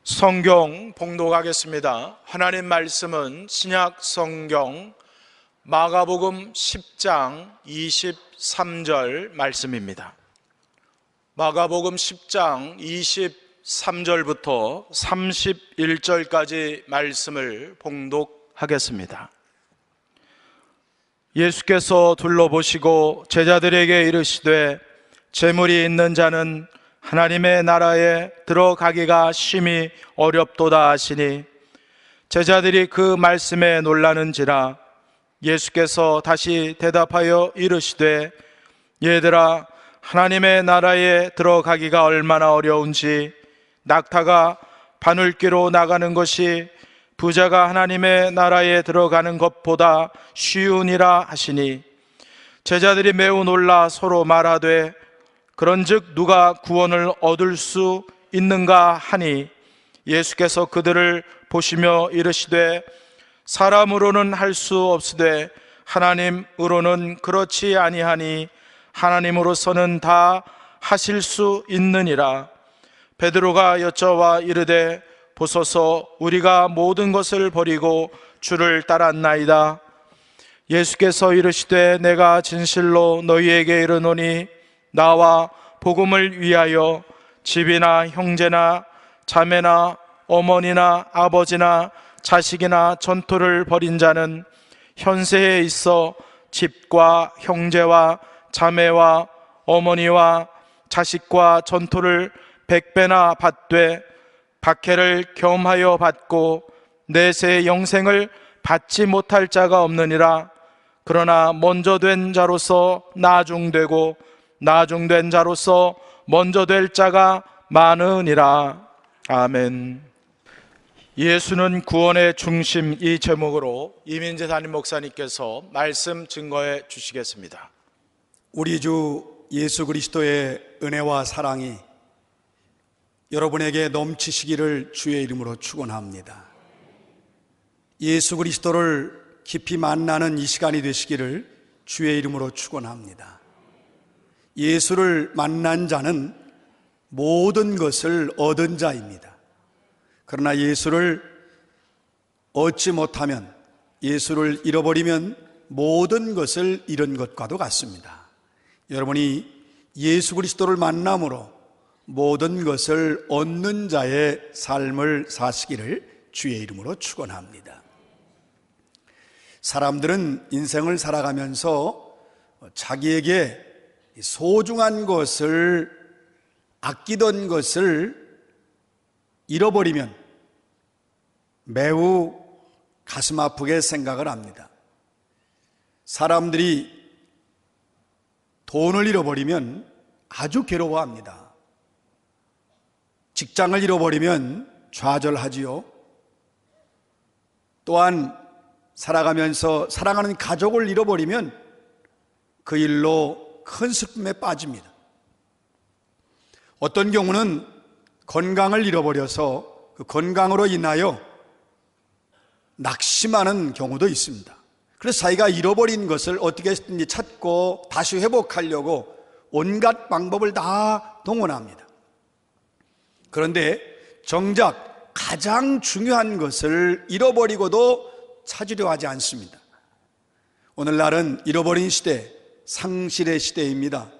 성경 봉독하겠습니다. 하나님 말씀은 신약 성경 마가복음 10장 23절 말씀입니다. 마가복음 10장 23절부터 31절까지 말씀을 봉독하겠습니다. 예수께서 둘러보시고 제자들에게 이르시되 재물이 있는 자는 하나님의 나라에 들어가기가 심히 어렵도다 하시니 제자들이 그 말씀에 놀라는지라. 예수께서 다시 대답하여 이르시되 얘들아, 하나님의 나라에 들어가기가 얼마나 어려운지 낙타가 바늘귀로 나가는 것이 부자가 하나님의 나라에 들어가는 것보다 쉬우니라 하시니 제자들이 매우 놀라 서로 말하되 그런즉 누가 구원을 얻을 수 있는가 하니 예수께서 그들을 보시며 이르시되 사람으로는 할 수 없으되 하나님으로는 그렇지 아니하니 하나님으로서는 다 하실 수 있느니라. 베드로가 여쭤와 이르되 보소서, 우리가 모든 것을 버리고 주를 따랐나이다. 예수께서 이르시되 내가 진실로 너희에게 이르노니 나와 복음을 위하여 집이나 형제나 자매나 어머니나 아버지나 자식이나 전토를 벌인 자는 현세에 있어 집과 형제와 자매와 어머니와 자식과 전토를 100배나 받되 박해를 겸하여 받고 내세 영생을 받지 못할 자가 없느니라. 그러나 먼저 된 자로서 나중되고 나중된 자로서 먼저 될 자가 많으니라. 아멘. 예수는 구원의 중심, 이 제목으로 이민재 담임 목사님께서 말씀 증거해 주시겠습니다. 우리 주 예수 그리스도의 은혜와 사랑이 여러분에게 넘치시기를 주의 이름으로 축원합니다. 예수 그리스도를 깊이 만나는 이 시간이 되시기를 주의 이름으로 축원합니다. 예수를 만난 자는 모든 것을 얻은 자입니다. 그러나 예수를 얻지 못하면, 예수를 잃어버리면 모든 것을 잃은 것과도 같습니다. 여러분이 예수 그리스도를 만남으로 모든 것을 얻는 자의 삶을 사시기를 주의 이름으로 축원합니다. 사람들은 인생을 살아가면서 자기에게 소중한 것을, 아끼던 것을 잃어버리면 매우 가슴 아프게 생각을 합니다. 사람들이 돈을 잃어버리면 아주 괴로워합니다. 직장을 잃어버리면 좌절하지요. 또한 살아가면서 사랑하는 가족을 잃어버리면 그 일로 큰 슬픔에 빠집니다. 어떤 경우는 건강을 잃어버려서 그 건강으로 인하여 낙심하는 경우도 있습니다. 그래서 자기가 잃어버린 것을 어떻게든지 찾고 다시 회복하려고 온갖 방법을 다 동원합니다. 그런데 정작 가장 중요한 것을 잃어버리고도 찾으려 하지 않습니다. 오늘날은 잃어버린 시대, 상실의 시대입니다.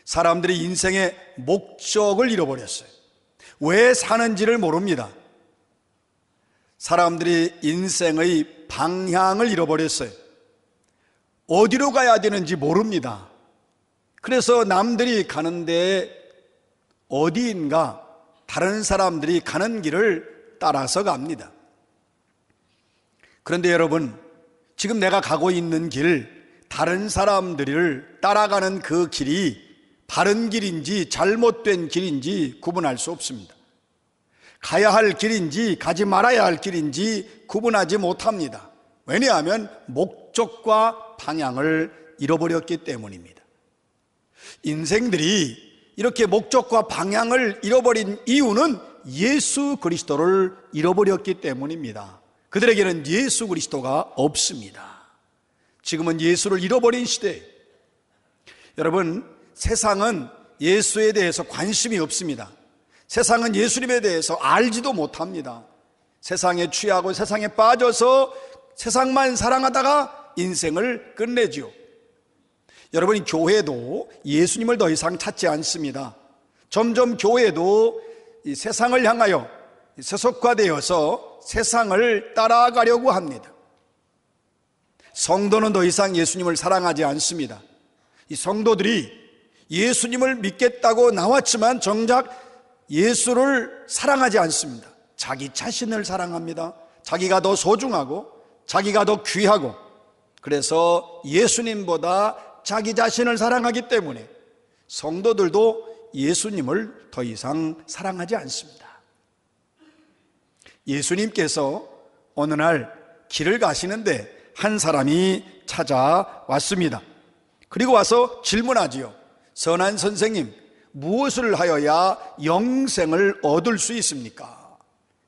사람들이 인생의 목적을 잃어버렸어요. 왜 사는지를 모릅니다. 사람들이 인생의 방향을 잃어버렸어요. 어디로 가야 되는지 모릅니다. 그래서 남들이 가는데 어디인가 다른 사람들이 가는 길을 따라서 갑니다. 그런데 여러분, 지금 내가 가고 있는 길, 다른 사람들을 따라가는 그 길이 바른 길인지 잘못된 길인지 구분할 수 없습니다. 가야 할 길인지 가지 말아야 할 길인지 구분하지 못합니다. 왜냐하면 목적과 방향을 잃어버렸기 때문입니다. 인생들이 이렇게 목적과 방향을 잃어버린 이유는 예수 그리스도를 잃어버렸기 때문입니다. 그들에게는 예수 그리스도가 없습니다. 지금은 예수를 잃어버린 시대. 여러분, 세상은 예수에 대해서 관심이 없습니다. 세상은 예수님에 대해서 알지도 못합니다. 세상에 취하고 세상에 빠져서 세상만 사랑하다가 인생을 끝내지요. 여러분, 교회도 예수님을 더 이상 찾지 않습니다. 점점 교회도 이 세상을 향하여 세속화되어서 세상을 따라가려고 합니다. 성도는 더 이상 예수님을 사랑하지 않습니다. 이 성도들이 예수님을 믿겠다고 나왔지만 정작 예수를 사랑하지 않습니다. 자기 자신을 사랑합니다. 자기가 더 소중하고 자기가 더 귀하고, 그래서 예수님보다 자기 자신을 사랑하기 때문에 성도들도 예수님을 더 이상 사랑하지 않습니다. 예수님께서 어느 날 길을 가시는데 한 사람이 찾아왔습니다. 그리고 와서 질문하지요. 선한 선생님, 무엇을 하여야 영생을 얻을 수 있습니까?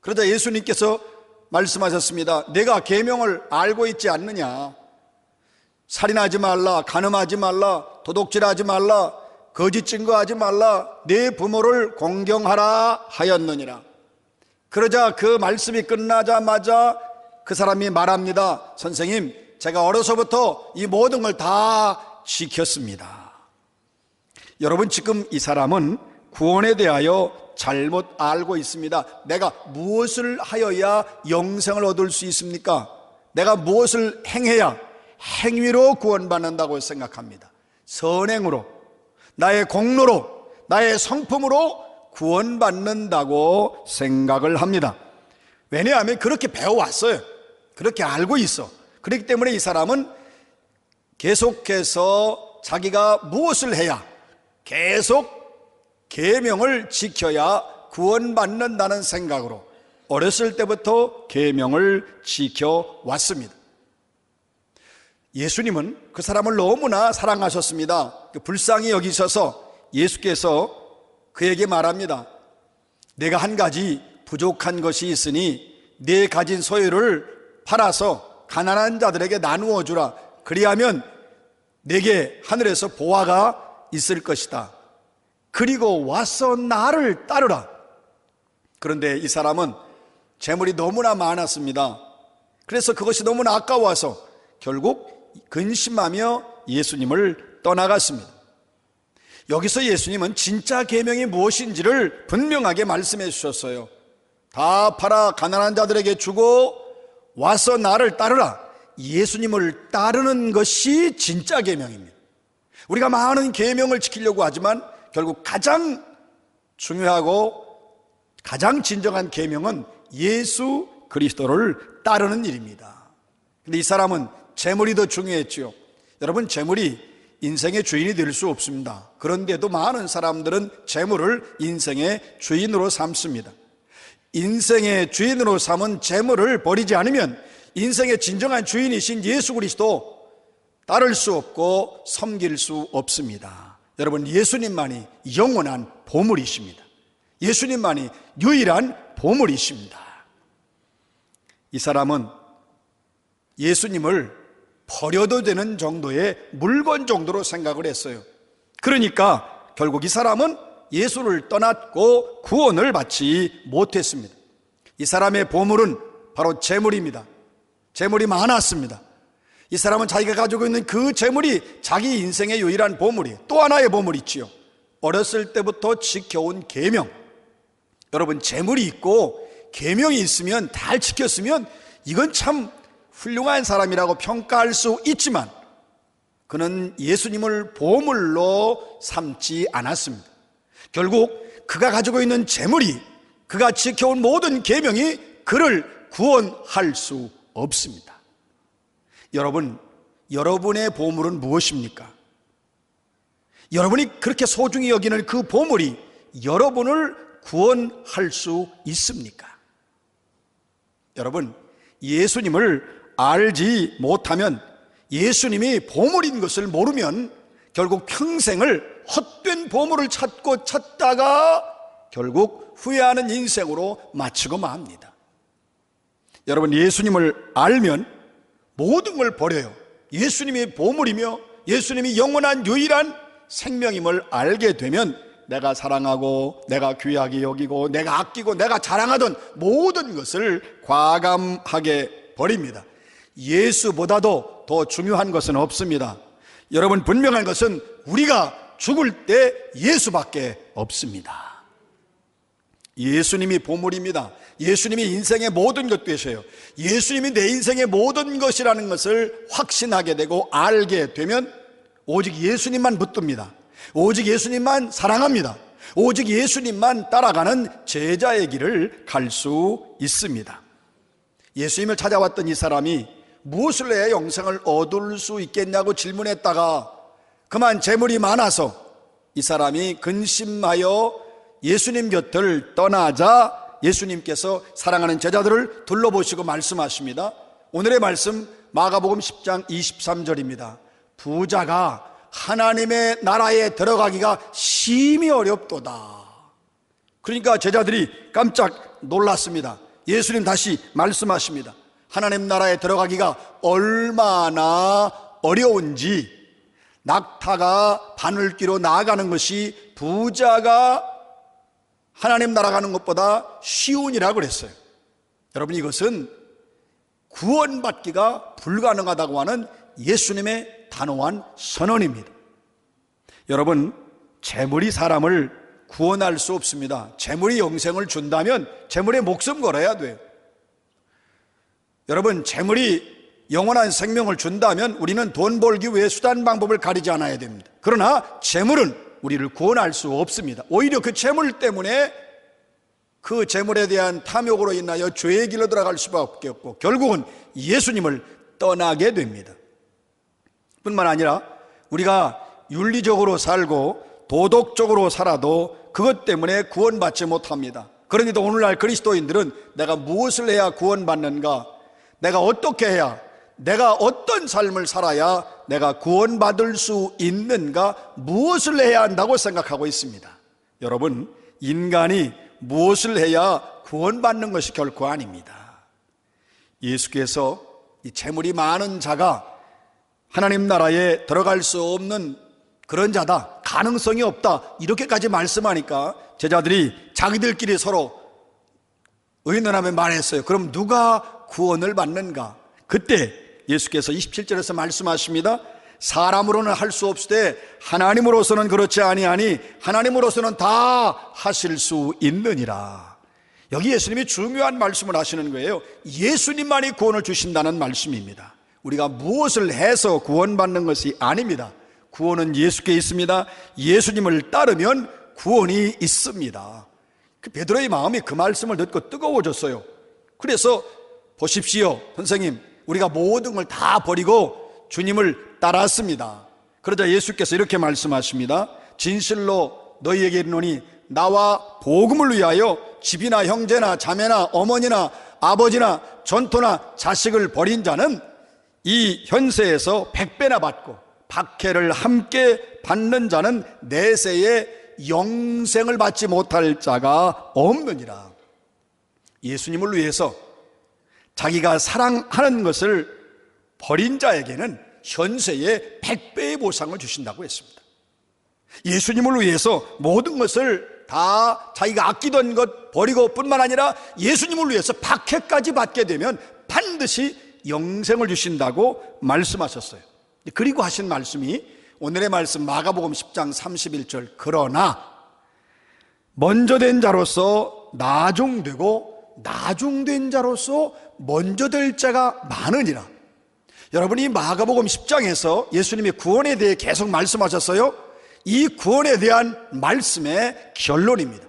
그러자 예수님께서 말씀하셨습니다. 내가 계명을 알고 있지 않느냐? 살인하지 말라, 간음하지 말라, 도둑질하지 말라, 거짓 증거하지 말라, 내 부모를 공경하라 하였느니라. 그러자 그 말씀이 끝나자마자 그 사람이 말합니다. 선생님, 제가 어려서부터 이 모든 걸 다 지켰습니다. 여러분, 지금 이 사람은 구원에 대하여 잘못 알고 있습니다. 내가 무엇을 하여야 영생을 얻을 수 있습니까? 내가 무엇을 행해야 행위로 구원받는다고 생각합니다. 선행으로, 나의 공로로, 나의 성품으로 구원받는다고 생각을 합니다. 왜냐하면 그렇게 배워왔어요. 그렇게 알고 있어. 그렇기 때문에 이 사람은 계속해서 자기가 무엇을 해야, 계속 계명을 지켜야 구원받는다는 생각으로 어렸을 때부터 계명을 지켜왔습니다. 예수님은 그 사람을 너무나 사랑하셨습니다. 불쌍히 여기셔서 예수께서 그에게 말합니다. 내가 한 가지 부족한 것이 있으니 네 가진 소유를 팔아서 가난한 자들에게 나누어 주라. 그리하면 내게 하늘에서 보화가 있을 것이다. 그리고 와서 나를 따르라. 그런데 이 사람은 재물이 너무나 많았습니다. 그래서 그것이 너무나 아까워서 결국 근심하며 예수님을 떠나갔습니다. 여기서 예수님은 진짜 계명이 무엇인지를 분명하게 말씀해 주셨어요. 다 팔아 가난한 자들에게 주고 와서 나를 따르라. 예수님을 따르는 것이 진짜 계명입니다. 우리가 많은 계명을 지키려고 하지만 결국 가장 중요하고 가장 진정한 계명은 예수 그리스도를 따르는 일입니다. 근데 이 사람은 재물이 더 중요했지요. 여러분, 재물이 인생의 주인이 될 수 없습니다. 그런데도 많은 사람들은 재물을 인생의 주인으로 삼습니다. 인생의 주인으로 삼은 재물을 버리지 않으면 인생의 진정한 주인이신 예수 그리스도 따를 수 없고 섬길 수 없습니다. 여러분, 예수님만이 영원한 보물이십니다. 예수님만이 유일한 보물이십니다. 이 사람은 예수님을 버려도 되는 정도의 물건 정도로 생각을 했어요. 그러니까 결국 이 사람은 예수를 떠났고 구원을 받지 못했습니다. 이 사람의 보물은 바로 재물입니다. 재물이 많았습니다. 이 사람은 자기가 가지고 있는 그 재물이 자기 인생의 유일한 보물이에요. 또 하나의 보물이 있지요. 어렸을 때부터 지켜온 계명. 여러분, 재물이 있고 계명이 있으면 잘 지켰으면 이건 참 훌륭한 사람이라고 평가할 수 있지만 그는 예수님을 보물로 삼지 않았습니다. 결국 그가 가지고 있는 재물이, 그가 지켜온 모든 계명이 그를 구원할 수 없습니다. 여러분, 여러분의 보물은 무엇입니까? 여러분이 그렇게 소중히 여기는 그 보물이 여러분을 구원할 수 있습니까? 여러분, 예수님을 알지 못하면, 예수님이 보물인 것을 모르면 결국 평생을 헛된 보물을 찾다가 결국 후회하는 인생으로 마치고 맙니다. 여러분, 예수님을 알면 모든 걸 버려요. 예수님이 보물이며 예수님이 영원한 유일한 생명임을 알게 되면 내가 사랑하고 내가 귀하게 여기고 내가 아끼고 내가 자랑하던 모든 것을 과감하게 버립니다. 예수보다도 더 중요한 것은 없습니다. 여러분, 분명한 것은 우리가 죽을 때 예수밖에 없습니다. 예수님이 보물입니다. 예수님이 인생의 모든 것 되셔요. 예수님이 내 인생의 모든 것이라는 것을 확신하게 되고 알게 되면 오직 예수님만 붙듭니다. 오직 예수님만 사랑합니다. 오직 예수님만 따라가는 제자의 길을 갈 수 있습니다. 예수님을 찾아왔던 이 사람이 무엇을 해야 영생을 얻을 수 있겠냐고 질문했다가 그만 재물이 많아서 이 사람이 근심하여 예수님 곁을 떠나자 예수님께서 사랑하는 제자들을 둘러보시고 말씀하십니다. 오늘의 말씀 마가복음 10장 23절입니다. 부자가 하나님의 나라에 들어가기가 심히 어렵도다. 그러니까 제자들이 깜짝 놀랐습니다. 예수님 다시 말씀하십니다. 하나님 나라에 들어가기가 얼마나 어려운지, 낙타가 바늘귀로 나아가는 것이 부자가 하나님 나라 가는 것보다 쉬운이라고 그랬어요. 여러분, 이것은 구원받기가 불가능하다고 하는 예수님의 단호한 선언입니다. 여러분, 재물이 사람을 구원할 수 없습니다. 재물이 영생을 준다면 재물에 목숨 걸어야 돼요. 여러분, 재물이 영원한 생명을 준다면 우리는 돈 벌기 위해 수단 방법을 가리지 않아야 됩니다. 그러나 재물은 우리를 구원할 수 없습니다. 오히려 그 재물 때문에 그 재물에 대한 탐욕으로 인하여 죄의 길로 들어갈 수밖에 없고 결국은 예수님을 떠나게 됩니다. 뿐만 아니라 우리가 윤리적으로 살고 도덕적으로 살아도 그것 때문에 구원받지 못합니다. 그러니까 오늘날 그리스도인들은 내가 무엇을 해야 구원받는가, 내가 어떻게 해야, 내가 어떤 삶을 살아야 내가 구원받을 수 있는가, 무엇을 해야 한다고 생각하고 있습니다. 여러분, 인간이 무엇을 해야 구원받는 것이 결코 아닙니다. 예수께서 이 재물이 많은 자가 하나님 나라에 들어갈 수 없는 그런 자다, 가능성이 없다, 이렇게까지 말씀하니까 제자들이 자기들끼리 서로 의논하며 말했어요. 그럼 누가 구원을 받는가? 그때 예수께서 27절에서 말씀하십니다. 사람으로는 할 수 없으되 하나님으로서는 그렇지 아니하니 하나님으로서는 다 하실 수 있느니라. 여기 예수님이 중요한 말씀을 하시는 거예요. 예수님만이 구원을 주신다는 말씀입니다. 우리가 무엇을 해서 구원받는 것이 아닙니다. 구원은 예수께 있습니다. 예수님을 따르면 구원이 있습니다. 베드로의 마음이 그 말씀을 듣고 뜨거워졌어요. 그래서 보십시오, 선생님, 우리가 모든 걸 다 버리고 주님을 따랐습니다. 그러자 예수께서 이렇게 말씀하십니다. 진실로 너희에게 이르노니 나와 복음을 위하여 집이나 형제나 자매나 어머니나 아버지나 전토나 자식을 버린 자는 이 현세에서 100배나 받고 박해를 함께 받는 자는 내세에 영생을 받지 못할 자가 없느니라. 예수님을 위해서 자기가 사랑하는 것을 버린 자에게는 현세에 100배의 보상을 주신다고 했습니다. 예수님을 위해서 모든 것을 다 자기가 아끼던 것 버리고 뿐만 아니라 예수님을 위해서 박해까지 받게 되면 반드시 영생을 주신다고 말씀하셨어요. 그리고 하신 말씀이 오늘의 말씀 마가복음 10장 31절, 그러나 먼저 된 자로서 나중되고 나중된 자로서 먼저 될 자가 많으니라. 여러분, 이 마가복음 10장에서 예수님이 구원에 대해 계속 말씀하셨어요. 이 구원에 대한 말씀의 결론입니다.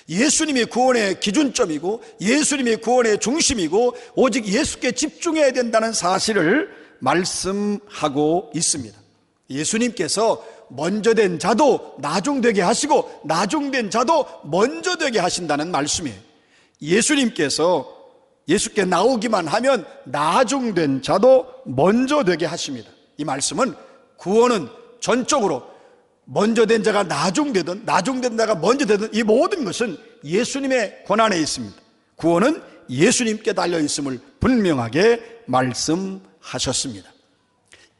예수님이 구원의 기준점이고 예수님이 구원의 중심이고 오직 예수께 집중해야 된다는 사실을 말씀하고 있습니다. 예수님께서 먼저 된 자도 나중되게 하시고 나중된 자도 먼저 되게 하신다는 말씀이에요. 예수님께서 예수께 나오기만 하면 나중된 자도 먼저 되게 하십니다. 이 말씀은 구원은 전적으로 먼저 된 자가 나중되든 나중된 자가 먼저 되든 이 모든 것은 예수님의 권한에 있습니다. 구원은 예수님께 달려 있음을 분명하게 말씀하셨습니다.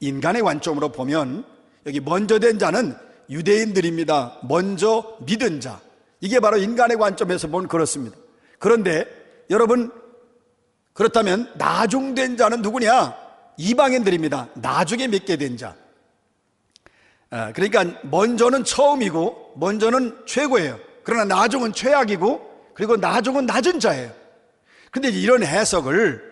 인간의 관점으로 보면 여기 먼저 된 자는 유대인들입니다. 먼저 믿은 자. 이게 바로 인간의 관점에서 보면 그렇습니다. 그런데 여러분, 그렇다면 나중된 자는 누구냐? 이방인들입니다. 나중에 믿게 된 자. 그러니까 먼저는 처음이고 먼저는 최고예요. 그러나 나중은 최악이고 그리고 나중은 낮은 자예요. 근데 이런 해석을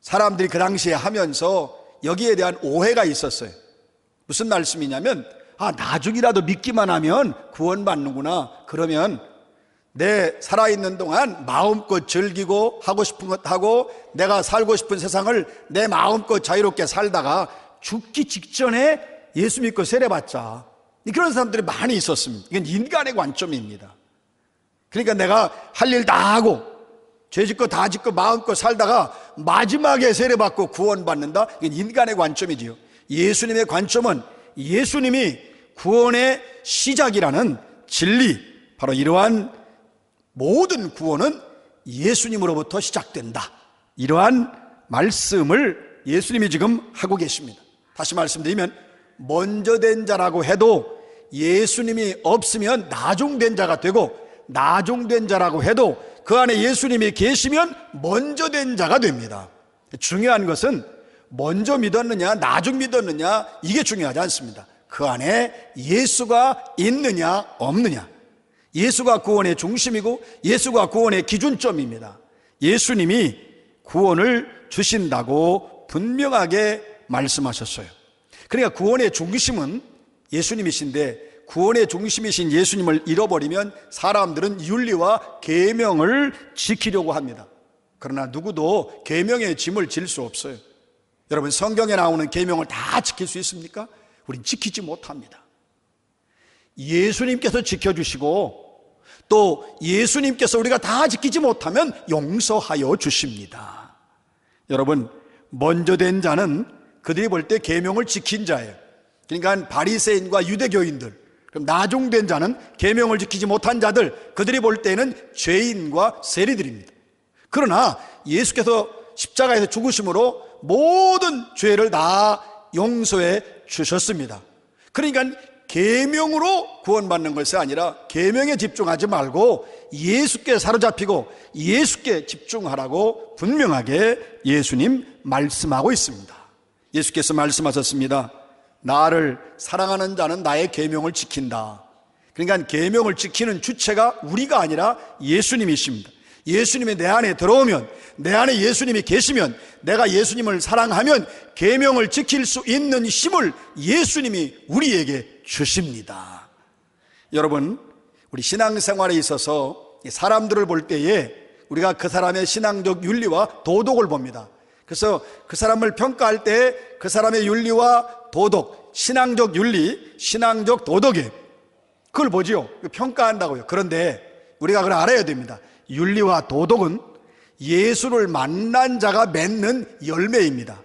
사람들이 그 당시에 하면서 여기에 대한 오해가 있었어요. 무슨 말씀이냐면, 나중이라도 믿기만 하면 구원받는구나. 그러면 내 살아있는 동안 마음껏 즐기고 하고 싶은 것 하고 내가 살고 싶은 세상을 내 마음껏 자유롭게 살다가 죽기 직전에 예수 믿고 세례받자. 그런 사람들이 많이 있었습니다. 이건 인간의 관점입니다. 그러니까 내가 할 일 다 하고 죄 짓고 다 짓고 마음껏 살다가 마지막에 세례받고 구원받는다? 이건 인간의 관점이지요. 예수님의 관점은 예수님이 구원의 시작이라는 진리, 바로 이러한 모든 구원은 예수님으로부터 시작된다. 이러한 말씀을 예수님이 지금 하고 계십니다. 다시 말씀드리면, 먼저 된 자라고 해도 예수님이 없으면 나중된 자가 되고, 나중된 자라고 해도 그 안에 예수님이 계시면 먼저 된 자가 됩니다. 중요한 것은 먼저 믿었느냐 나중 믿었느냐, 이게 중요하지 않습니다. 그 안에 예수가 있느냐 없느냐. 예수가 구원의 중심이고 예수가 구원의 기준점입니다. 예수님이 구원을 주신다고 분명하게 말씀하셨어요. 그러니까 구원의 중심은 예수님이신데, 구원의 중심이신 예수님을 잃어버리면 사람들은 윤리와 계명을 지키려고 합니다. 그러나 누구도 계명의 짐을 질 수 없어요. 여러분, 성경에 나오는 계명을 다 지킬 수 있습니까? 우린 지키지 못합니다. 예수님께서 지켜주시고 또 예수님께서 우리가 다 지키지 못하면 용서하여 주십니다. 여러분, 먼저 된 자는 그들이 볼 때 계명을 지킨 자예요. 그러니까 바리새인과 유대교인들, 그럼 나중된 자는 계명을 지키지 못한 자들, 그들이 볼 때는 죄인과 세리들입니다. 그러나 예수께서 십자가에서 죽으심으로 모든 죄를 다 용서해 주셨습니다. 그러니까 계명으로 구원받는 것이 아니라 계명에 집중하지 말고 예수께 사로잡히고 예수께 집중하라고 분명하게 예수님 말씀하고 있습니다. 예수께서 말씀하셨습니다. 나를 사랑하는 자는 나의 계명을 지킨다. 그러니까 계명을 지키는 주체가 우리가 아니라 예수님이십니다. 예수님이 내 안에 들어오면, 내 안에 예수님이 계시면, 내가 예수님을 사랑하면 계명을 지킬 수 있는 힘을 예수님이 우리에게 주십니다. 여러분, 우리 신앙생활에 있어서 사람들을 볼 때에 우리가 그 사람의 신앙적 윤리와 도덕을 봅니다. 그래서 그 사람을 평가할 때 그 사람의 윤리와 도덕, 신앙적 윤리, 신앙적 도덕에 그걸 보지요. 평가한다고요. 그런데 우리가 그걸 알아야 됩니다. 윤리와 도덕은 예수를 만난 자가 맺는 열매입니다.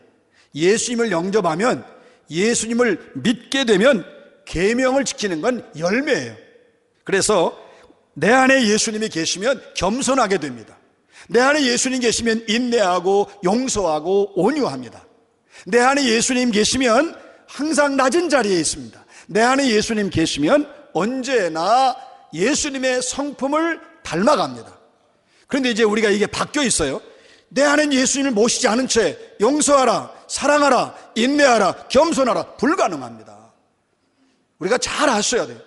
예수님을 영접하면, 예수님을 믿게 되면 계명을 지키는 건 열매예요. 그래서 내 안에 예수님이 계시면 겸손하게 됩니다. 내 안에 예수님 계시면 인내하고 용서하고 온유합니다. 내 안에 예수님 계시면 항상 낮은 자리에 있습니다. 내 안에 예수님 계시면 언제나 예수님의 성품을 닮아갑니다. 그런데 이제 우리가 이게 바뀌어 있어요. 내 안엔 예수님을 모시지 않은 채 용서하라, 사랑하라, 인내하라, 겸손하라, 불가능합니다. 우리가 잘 아셔야 돼요.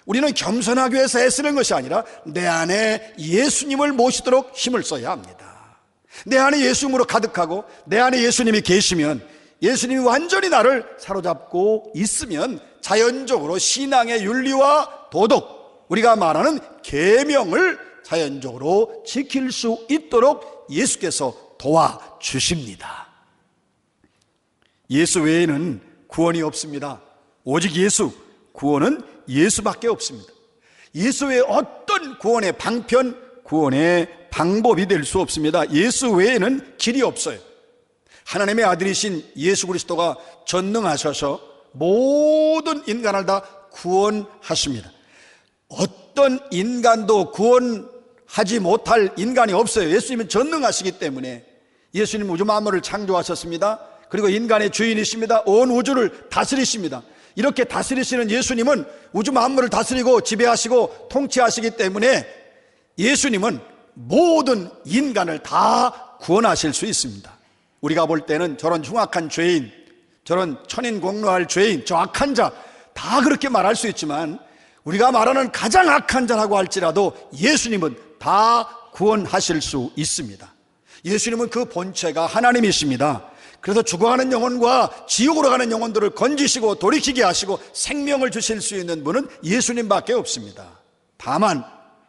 우리는 겸손하기 위해서 애쓰는 것이 아니라 내 안에 예수님을 모시도록 힘을 써야 합니다. 내 안에 예수님으로 가득하고 내 안에 예수님이 계시면, 예수님이 완전히 나를 사로잡고 있으면 자연적으로 신앙의 윤리와 도덕, 우리가 말하는 계명을 자연적으로 지킬 수 있도록 예수께서 도와주십니다. 예수 외에는 구원이 없습니다. 오직 예수, 구원은 예수밖에 없습니다. 예수 외에 어떤 구원의 방편, 구원의 방법이 될 수 없습니다. 예수 외에는 길이 없어요. 하나님의 아들이신 예수 그리스도가 전능하셔서 모든 인간을 다 구원하십니다. 어떤 인간도 구원하지 못할 인간이 없어요. 예수님은 전능하시기 때문에. 예수님 우주 만물을 창조하셨습니다. 그리고 인간의 주인이십니다. 온 우주를 다스리십니다. 이렇게 다스리시는 예수님은 우주 만물을 다스리고 지배하시고 통치하시기 때문에 예수님은 모든 인간을 다 구원하실 수 있습니다. 우리가 볼 때는 저런 흉악한 죄인, 저런 천인공노할 죄인, 저 악한 자 다 그렇게 말할 수 있지만 우리가 말하는 가장 악한 자라고 할지라도 예수님은 다 구원하실 수 있습니다. 예수님은 그 본체가 하나님이십니다. 그래서 죽어가는 영혼과 지옥으로 가는 영혼들을 건지시고 돌이키게 하시고 생명을 주실 수 있는 분은 예수님밖에 없습니다. 다만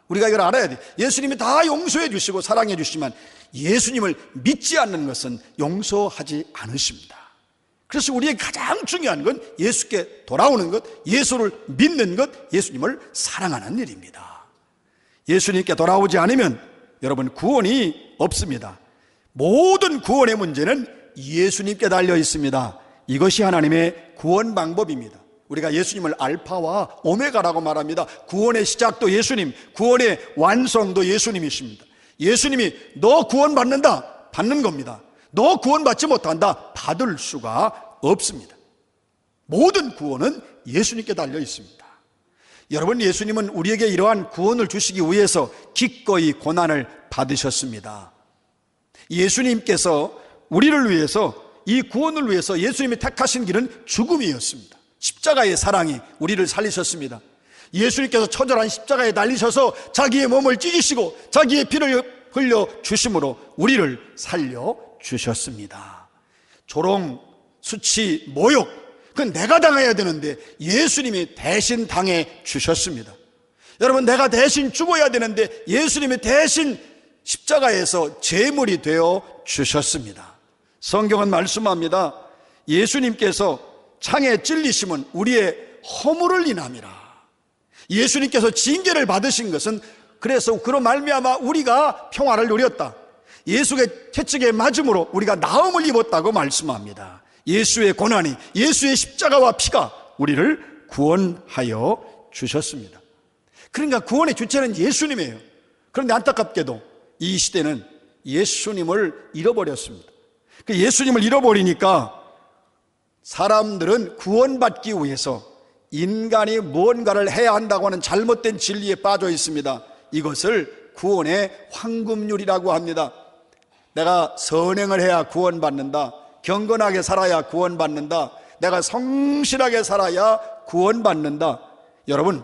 우리가 이걸 알아야 돼. 예수님이 다 용서해 주시고 사랑해 주시지만 예수님을 믿지 않는 것은 용서하지 않으십니다. 그래서 우리의 가장 중요한 건 예수께 돌아오는 것, 예수를 믿는 것, 예수님을 사랑하는 일입니다. 예수님께 돌아오지 않으면 여러분 구원이 없습니다. 모든 구원의 문제는 예수님께 달려 있습니다. 이것이 하나님의 구원 방법입니다. 우리가 예수님을 알파와 오메가라고 말합니다. 구원의 시작도 예수님, 구원의 완성도 예수님이십니다. 예수님이 너 구원받는다, 받는 겁니다. 너 구원받지 못한다, 받을 수가 없습니다. 모든 구원은 예수님께 달려 있습니다. 여러분, 예수님은 우리에게 이러한 구원을 주시기 위해서 기꺼이 고난을 받으셨습니다. 예수님께서 우리를 위해서, 이 구원을 위해서 예수님이 택하신 길은 죽음이었습니다. 십자가의 사랑이 우리를 살리셨습니다. 예수님께서 처절한 십자가에 달리셔서 자기의 몸을 찢으시고 자기의 피를 흘려 주심으로 우리를 살려 주셨습니다. 조롱, 수치, 모욕, 그건 내가 당해야 되는데 예수님이 대신 당해 주셨습니다. 여러분, 내가 대신 죽어야 되는데 예수님이 대신 십자가에서 제물이 되어 주셨습니다. 성경은 말씀합니다. 예수님께서 창에 찔리심은 우리의 허물을 인함이라. 예수님께서 징계를 받으신 것은 그래서 그로 말미암아 우리가 평화를 누렸다. 예수의 채찍에 맞음으로 우리가 나음을 입었다고 말씀합니다. 예수의 고난이, 예수의 십자가와 피가 우리를 구원하여 주셨습니다. 그러니까 구원의 주체는 예수님이에요. 그런데 안타깝게도 이 시대는 예수님을 잃어버렸습니다. 그 예수님을 잃어버리니까 사람들은 구원받기 위해서 인간이 무언가를 해야 한다고 하는 잘못된 진리에 빠져 있습니다. 이것을 구원의 황금률이라고 합니다. 내가 선행을 해야 구원받는다, 경건하게 살아야 구원받는다, 내가 성실하게 살아야 구원받는다. 여러분,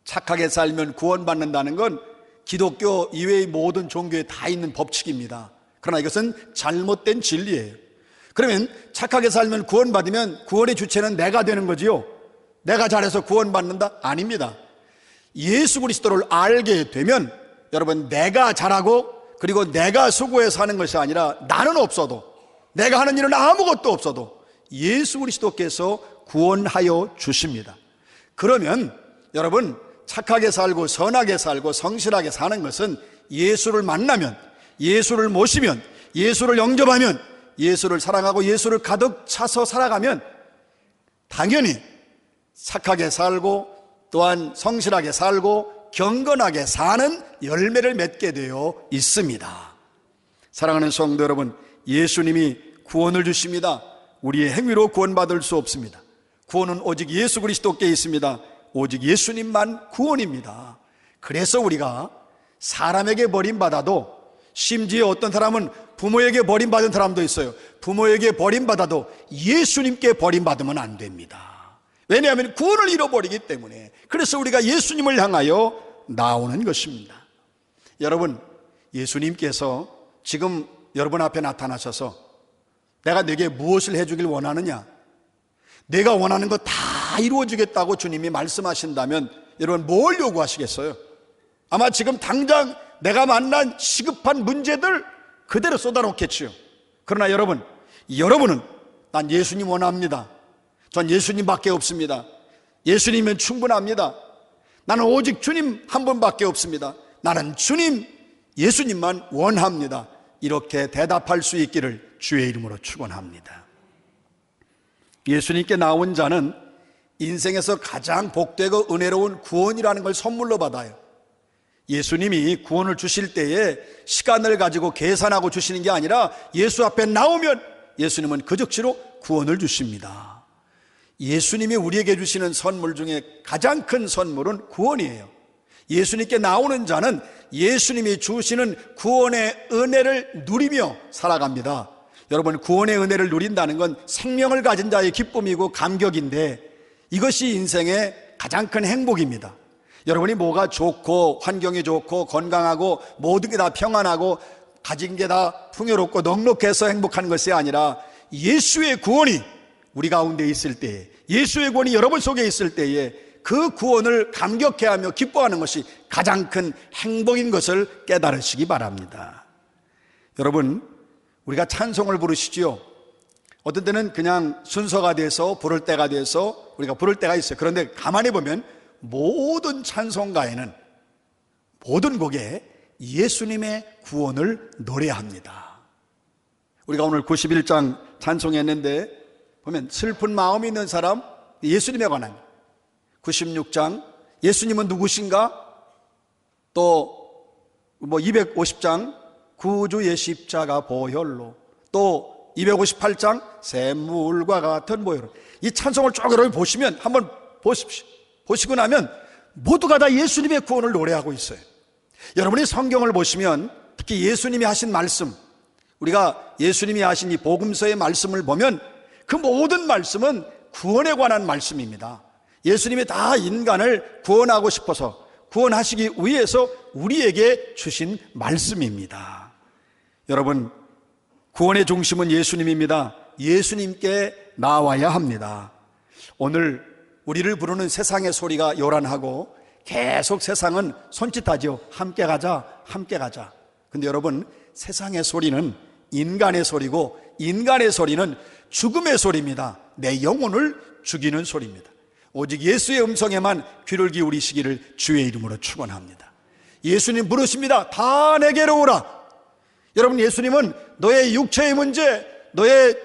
착하게 살면 구원받는다는 건 기독교 이외의 모든 종교에 다 있는 법칙입니다. 그러나 이것은 잘못된 진리예요. 그러면 착하게 살면 구원받으면 구원의 주체는 내가 되는 거지요. 내가 잘해서 구원받는다? 아닙니다. 예수 그리스도를 알게 되면 여러분, 내가 잘하고 그리고 내가 수고해서 사는 것이 아니라 나는 없어도, 내가 하는 일은 아무것도 없어도 예수 그리스도께서 구원하여 주십니다. 그러면 여러분, 착하게 살고 선하게 살고 성실하게 사는 것은 예수를 만나면, 예수를 모시면, 예수를 영접하면, 예수를 사랑하고 예수를 가득 차서 살아가면 당연히 착하게 살고 또한 성실하게 살고 경건하게 사는 열매를 맺게 되어 있습니다. 사랑하는 성도 여러분, 예수님이 구원을 주십니다. 우리의 행위로 구원받을 수 없습니다. 구원은 오직 예수 그리스도께 있습니다. 오직 예수님만 구원입니다. 그래서 우리가 사람에게 버림받아도, 심지어 어떤 사람은 부모에게 버림받은 사람도 있어요. 부모에게 버림받아도 예수님께 버림받으면 안 됩니다. 왜냐하면 구원을 잃어버리기 때문에. 그래서 우리가 예수님을 향하여 나오는 것입니다. 여러분, 예수님께서 지금 여러분 앞에 나타나셔서 내가 네게 무엇을 해주길 원하느냐, 내가 원하는 거 다 이루어주겠다고 주님이 말씀하신다면 여러분 뭘 요구하시겠어요? 아마 지금 당장 내가 만난 시급한 문제들 그대로 쏟아놓겠지요. 그러나 여러분은 난 예수님 원합니다. 전 예수님밖에 없습니다. 예수님이면 충분합니다. 나는 오직 주님 한 분밖에 없습니다. 나는 주님, 예수님만 원합니다. 이렇게 대답할 수 있기를 주의 이름으로 축원합니다. 예수님께 나온 자는 인생에서 가장 복되고 은혜로운 구원이라는 걸 선물로 받아요. 예수님이 구원을 주실 때에 시간을 가지고 계산하고 주시는 게 아니라 예수 앞에 나오면 예수님은 그 즉시로 구원을 주십니다. 예수님이 우리에게 주시는 선물 중에 가장 큰 선물은 구원이에요. 예수님께 나오는 자는 예수님이 주시는 구원의 은혜를 누리며 살아갑니다. 여러분, 구원의 은혜를 누린다는 건 생명을 가진 자의 기쁨이고 감격인데 이것이 인생의 가장 큰 행복입니다. 여러분이 뭐가 좋고 환경이 좋고 건강하고 모든 게 다 평안하고 가진 게 다 풍요롭고 넉넉해서 행복한 것이 아니라 예수의 구원이 우리 가운데 있을 때에, 예수의 구원이 여러분 속에 있을 때에 그 구원을 감격해하며 기뻐하는 것이 가장 큰 행복인 것을 깨달으시기 바랍니다. 여러분, 우리가 찬송을 부르시지요. 어떤 때는 그냥 순서가 돼서 부를 때가 돼서 우리가 부를 때가 있어요. 그런데 가만히 보면 모든 찬송가에는, 모든 곡에 예수님의 구원을 노래합니다. 우리가 오늘 91장 찬송했는데 보면 슬픈 마음이 있는 사람, 예수님에 관한 96장 예수님은 누구신가, 또 250장 구주의 십자가 보혈로, 또 258장 샘물과 같은 보혈로. 이 찬송을 쭉 여러분 보시면 한번 보십시오. 보시고 나면 모두가 다 예수님의 구원을 노래하고 있어요. 여러분이 성경을 보시면 특히 예수님이 하신 말씀, 우리가 예수님이 하신 이 복음서의 말씀을 보면 그 모든 말씀은 구원에 관한 말씀입니다. 예수님이 다 인간을 구원하고 싶어서, 구원하시기 위해서 우리에게 주신 말씀입니다. 여러분, 구원의 중심은 예수님입니다. 예수님께 나와야 합니다. 오늘 우리를 부르는 세상의 소리가 요란하고 계속 세상은 손짓하죠. 함께 가자, 함께 가자. 근데 여러분, 세상의 소리는 인간의 소리고 인간의 소리는 죽음의 소리입니다. 내 영혼을 죽이는 소리입니다. 오직 예수의 음성에만 귀를 기울이시기를 주의 이름으로 축원합니다. 예수님 부르십니다. 다 내게로 오라. 여러분, 예수님은 너의 육체의 문제, 너의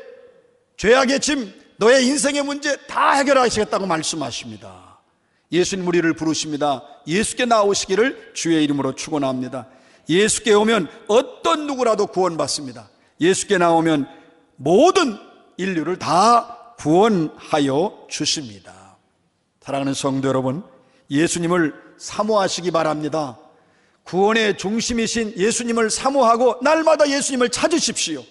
죄악의 짐, 너의 인생의 문제 다 해결하시겠다고 말씀하십니다. 예수님 우리를 부르십니다. 예수께 나오시기를 주의 이름으로 축원합니다. 예수께 오면 어떤 누구라도 구원받습니다. 예수께 나오면 모든 인류를 다 구원하여 주십니다. 사랑하는 성도 여러분, 예수님을 사모하시기 바랍니다. 구원의 중심이신 예수님을 사모하고 날마다 예수님을 찾으십시오.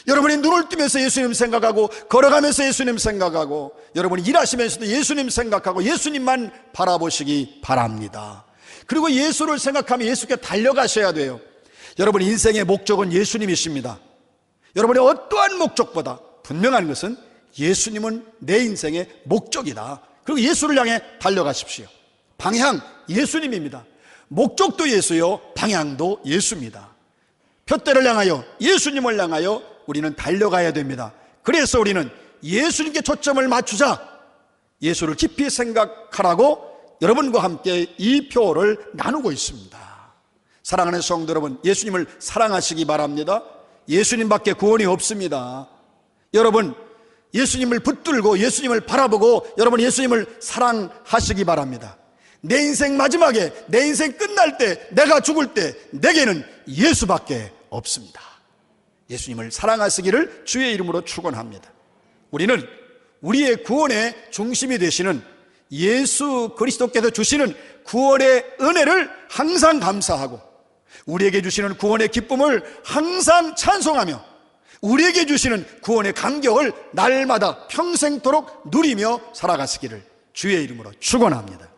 여러분이 눈을 뜨면서 예수님 생각하고, 걸어가면서 예수님 생각하고, 여러분이 일하시면서도 예수님 생각하고 예수님만 바라보시기 바랍니다. 그리고 예수를 생각하며 예수께 달려가셔야 돼요. 여러분, 인생의 목적은 예수님이십니다. 여러분의 어떠한 목적보다 분명한 것은 예수님은 내 인생의 목적이다. 그리고 예수를 향해 달려가십시오. 방향 예수님입니다. 목적도 예수요, 방향도 예수입니다. 푯대를 향하여, 예수님을 향하여 우리는 달려가야 됩니다. 그래서 우리는 예수님께 초점을 맞추자, 예수를 깊이 생각하라고 여러분과 함께 이 표를 나누고 있습니다. 사랑하는 성도 여러분, 예수님을 사랑하시기 바랍니다. 예수님밖에 구원이 없습니다. 여러분, 예수님을 붙들고 예수님을 바라보고 여러분 예수님을 사랑하시기 바랍니다. 내 인생 마지막에, 내 인생 끝날 때, 내가 죽을 때 내게는 예수밖에 없습니다. 예수님을 사랑하시기를 주의 이름으로 축원합니다. 우리는 우리의 구원의 중심이 되시는 예수 그리스도께서 주시는 구원의 은혜를 항상 감사하고, 우리에게 주시는 구원의 기쁨을 항상 찬송하며, 우리에게 주시는 구원의 감격을 날마다 평생토록 누리며 살아가시기를 주의 이름으로 축원합니다.